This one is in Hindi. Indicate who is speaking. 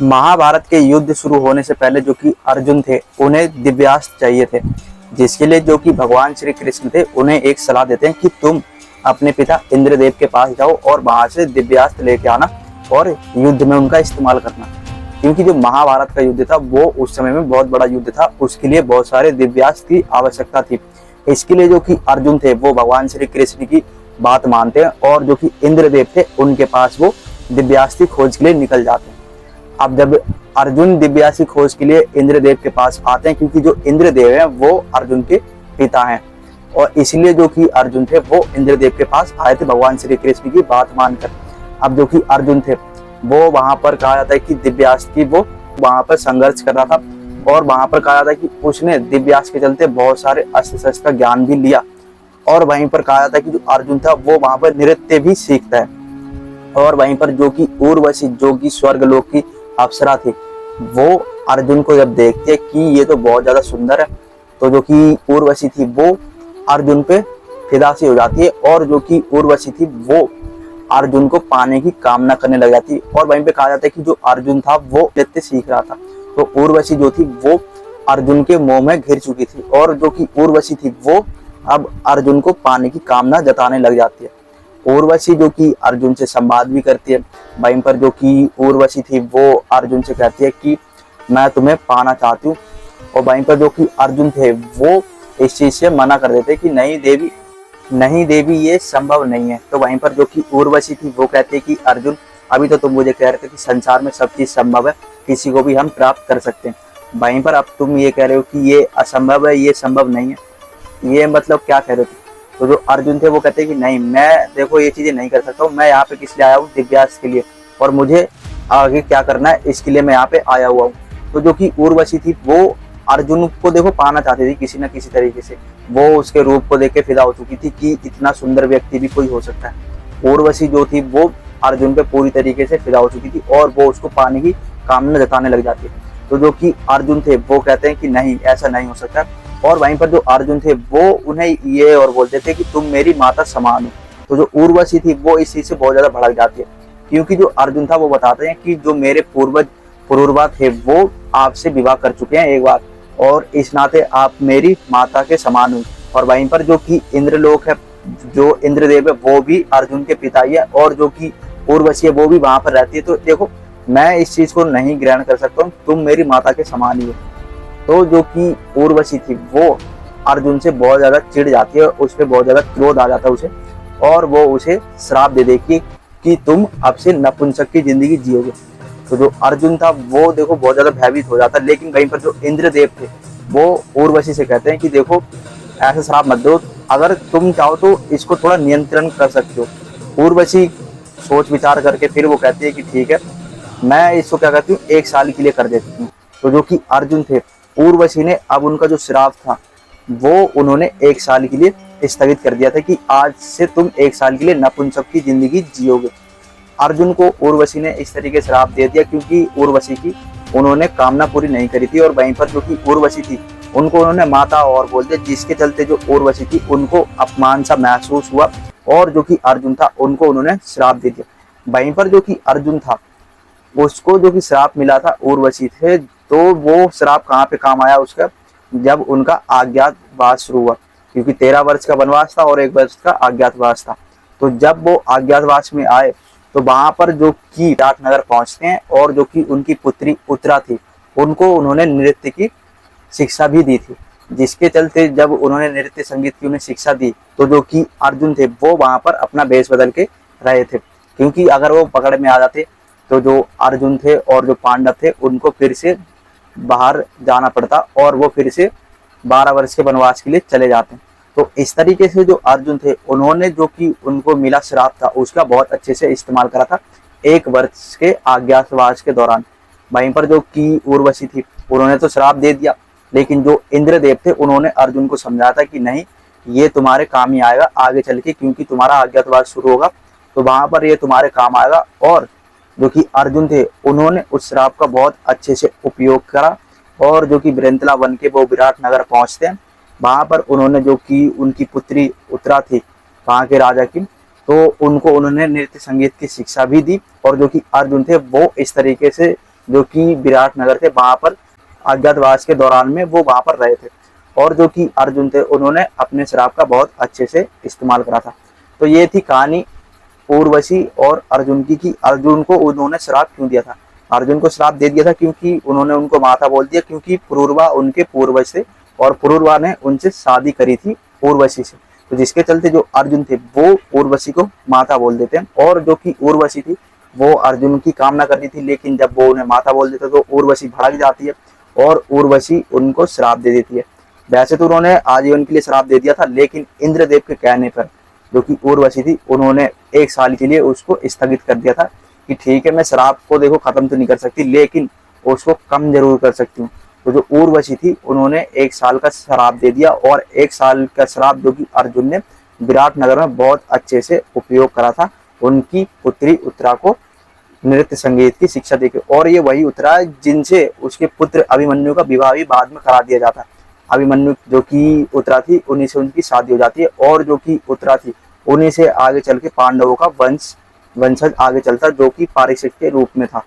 Speaker 1: महाभारत के युद्ध शुरू होने से पहले जो कि अर्जुन थे उन्हें दिव्यास्त्र चाहिए थे, जिसके लिए जो कि भगवान श्री कृष्ण थे उन्हें एक सलाह देते हैं कि तुम अपने पिता इंद्रदेव के पास जाओ और वहां से दिव्यास्त्र लेके आना और युद्ध में उनका इस्तेमाल करना। क्योंकि जो महाभारत का युद्ध था वो उस समय में बहुत बड़ा युद्ध था, उसके लिए बहुत सारे दिव्यास्त्र की आवश्यकता थी। इसके लिए जो कि अर्जुन थे वो भगवान श्री कृष्ण की बात मानते हैं और जो कि इंद्रदेव थे उनके पास वो दिव्यास्त्र खोज के लिए निकल जाते हैं। अब जब अर्जुन दिव्यास्त्र खोज के लिए इंद्रदेव के पास आते हैं, क्योंकि जो इंद्रदेव हैं वो अर्जुन के पिता हैं और इसलिए जो कि अर्जुन थे वो इंद्रदेव के पास आए थे भगवान श्री कृष्ण की बात मानकर। अब जो कि अर्जुन थे वो वहां पर कहा जाता है कि दिव्यास्त्र की वो वहां पर संघर्ष कर रहा था और वहां पर कहा जाता है कि उसने दिव्यास्त्र के चलते बहुत सारे अस्त्र शस्त्र का ज्ञान भी लिया। और वहीं पर कहा जाता है कि जो अर्जुन था वो वहां पर नृत्य भी सीखता है। और वहीं पर जो कि उर्वशी जो कि स्वर्गलोक की अप्सरा थी वो अर्जुन को जब देखती है कि ये तो बहुत ज्यादा सुंदर है, तो जो कि उर्वशी थी वो अर्जुन पे फिदा सी हो जाती है और जो कि उर्वशी थी वो अर्जुन को पाने की कामना करने लग जाती है। और वहीं पे कहा जाता है कि जो अर्जुन था वो नृत्य सीख रहा था, तो उर्वशी जो थी वो अर्जुन के मोह में घिर चुकी थी और जो कि उर्वशी थी वो अब अर्जुन को पाने की कामना जताने लग जाती है। उर्वशी जो कि अर्जुन से संवाद भी करती है। वहीं पर जो कि उर्वशी थी वो अर्जुन से कहती है कि मैं तुम्हें पाना चाहती हूँ, और वहीं पर जो कि अर्जुन थे वो इस चीज से मना कर देते कि नहीं देवी ये संभव नहीं है। तो वहीं पर जो कि उर्वशी थी वो कहते कि अर्जुन अभी तो तुम मुझे कह रहे थे कि संसार में सब चीज संभव है, किसी को भी हम प्राप्त कर सकते हैं, वहीं पर अब तुम ये कह रहे हो कि ये असंभव है, ये संभव नहीं है, ये मतलब क्या कह रहे थे। तो जो अर्जुन थे वो कहते कि नहीं, मैं देखो ये चीजें नहीं कर सकता हूँ, मैं यहाँ पे किस लिए आया हूँ, दिव्यास्त्र के लिए, और मुझे आगे क्या करना है इसके लिए मैं यहाँ पे आया हुआ हूँ। तो जो कि उर्वशी थी वो अर्जुन को देखो पाना चाहती थी किसी न किसी तरीके से, वो उसके रूप को देख के फिदा हो चुकी थी कि इतना सुंदर व्यक्ति भी कोई हो सकता है। उर्वशी जो थी वो अर्जुन पे पूरी तरीके से फिदा हो चुकी थी और वो उसको पाने की कामना जताने लग जाती है। तो जो कि अर्जुन थे वो कहते हैं कि नहीं, ऐसा नहीं हो सकता। और वहीं पर जो अर्जुन थे वो उन्हें ये और बोलते थे कि तुम मेरी माता समान हो। तो जो उर्वशी थी वो इस चीज से बहुत ज्यादा भड़क जाती है, क्योंकि जो अर्जुन था वो बताते हैं कि जो मेरे पूर्वज थे वो आपसे विवाह कर चुके हैं एक बार, और इस नाते आप मेरी माता के समान हुई। और वहीं पर जो कि इंद्रलोक है, जो इंद्रदेव है वो भी अर्जुन के पिता ही है, और जो कि उर्वशी है वो भी वहां पर रहती है। तो देखो मैं इस चीज को नहीं ग्रहण कर सकता हूँ, तुम मेरी माता के समान ही हो। तो जो कि उर्वशी थी वो अर्जुन से बहुत ज्यादा चिढ़ जाती है, उस पर बहुत ज्यादा क्रोध आ जाता है उसे, और वो उसे श्राप दे देगी कि तुम अब से नपुंसक की जिंदगी जियोगे। तो जो अर्जुन था वो देखो बहुत ज्यादा भयभीत हो जाता है, लेकिन वहीं पर जो इंद्रदेव थे वो उर्वशी से कहते हैं कि देखो ऐसा श्राप मत दो, अगर तुम चाहो तो इसको थोड़ा नियंत्रण कर सकते हो। उर्वशी सोच विचार करके फिर वो कहती है कि ठीक है, मैं इसको क्या कहती हूँ 1 साल के लिए कर देती हूँ। तो जो कि अर्जुन थे उर्वशी ने अब उनका जो श्राप था वो उन्होंने 1 साल के लिए स्थगित कर दिया था कि आज से तुम 1 साल के लिए नपुंसक की जिंदगी जियोगे। अर्जुन को उर्वशी ने इस तरीके से श्राप दे दिया क्योंकि उर्वशी की उन्होंने कामना पूरी नहीं करी थी, और वहीं पर जो कि उर्वशी थी उनको उन्होंने माता और बोल दिया, जिसके चलते जो उर्वशी थी उनको अपमान सा महसूस हुआ, और जो कि अर्जुन था उनको उन्होंने श्राप दे दिया। वहीं पर जो कि अर्जुन था उसको जो कि श्राप मिला था उर्वशी थे, तो वो श्राप कहाँ पे काम आया उसका, जब उनका अज्ञातवास शुरू हुआ, क्योंकि 13 वर्ष का वनवास था और 1 वर्ष का अज्ञातवास था। तो जब वो अज्ञातवास में आए तो वहां पर जो कि विराटनगर पहुंचते हैं, और जो कि उनकी पुत्री उत्तरा थी उनको उन्होंने नृत्य की शिक्षा भी दी थी, जिसके चलते जब उन्होंने नृत्य संगीत की उन्हें शिक्षा दी तो जो कि अर्जुन थे वो वहां पर अपना भेष बदल के रहे थे, क्योंकि अगर वो पकड़ में आ जाते तो जो अर्जुन थे और जो पांडव थे उनको फिर से बाहर जाना पड़ता और वो फिर से 12 वर्ष के वनवास के लिए चले जाते। तो इस तरीके से जो अर्जुन थे उन्होंने जो कि उनको मिला श्राप था उसका बहुत अच्छे से इस्तेमाल करा था 1 वर्ष के अज्ञातवास के दौरान। वहीं पर जो कि उर्वशी थी उन्होंने तो श्राप दे दिया, लेकिन जो इंद्रदेव थे उन्होंने अर्जुन को समझाया था कि नहीं, ये तुम्हारे काम ही आएगा आगे चल के, क्योंकि तुम्हारा अज्ञातवास शुरू होगा तो वहां पर ये तुम्हारे काम आएगा। और जो कि अर्जुन थे उन्होंने उस श्राप का बहुत अच्छे से उपयोग करा, और जो कि वृंतला वन के वो विराटनगर पहुंचते हैं, वहां पर उन्होंने जो कि उनकी पुत्री उत्तरा थी वहां के राजा की, तो उनको उन्होंने नृत्य संगीत की शिक्षा भी दी, और जो कि अर्जुन थे वो इस तरीके से जो कि विराटनगर थे, वहां पर अज्ञातवास के दौरान में वो वहां पर रहे थे। और जो कि अर्जुन थे उन्होंने अपने श्राप का बहुत अच्छे से इस्तेमाल करा था। तो ये थी कहानी उर्वशी और अर्जुन की कि अर्जुन को उन्होंने श्राप क्यों दिया था। अर्जुन को श्राप दे दिया था क्योंकि उन्होंने उनको माता बोल दिया, क्योंकि पुरूरवा उनके पूर्वज थे और पुरूरवा ने उनसे शादी करी थी उर्वशी से। तो जिसके चलते जो अर्जुन थे वो उर्वशी को माता बोल देते हैं। और जो कि उर्वशी थी वो अर्जुन की कामना कर रही थी, लेकिन जब वो उन्हें माता बोल देते तो उर्वशी भड़क जाती है और उर्वशी उनको श्राप दे देती है। वैसे तो उन्होंने आजीवन के लिए श्राप दे दिया था, लेकिन इंद्रदेव के कहने पर जो कि उर्वशी थी उन्होंने 1 साल के लिए उसको स्थगित कर दिया था कि ठीक है, मैं श्राप को देखो खत्म तो नहीं कर सकती, लेकिन उसको कम जरूर कर सकती हूँ। तो जो उर्वशी थी उन्होंने 1 साल का श्राप दे दिया, और 1 साल का श्राप जो कि अर्जुन ने विराटनगर में बहुत अच्छे से उपयोग करा था उनकी पुत्री उत्तरा को नृत्य संगीत की शिक्षा देके। और ये वही उत्तरा जिनसे उसके पुत्र अभिमन्यु का विवाह भी बाद में करा दिया जाता है। अभिमन्यु जो कि उत्तरा थी उन्हीं से उनकी शादी हो जाती है, और जो कि उत्तरा थी उन्हीं से आगे चल के पांडवों का वंशज आगे चलता, जो कि पारिक्षित के रूप में था।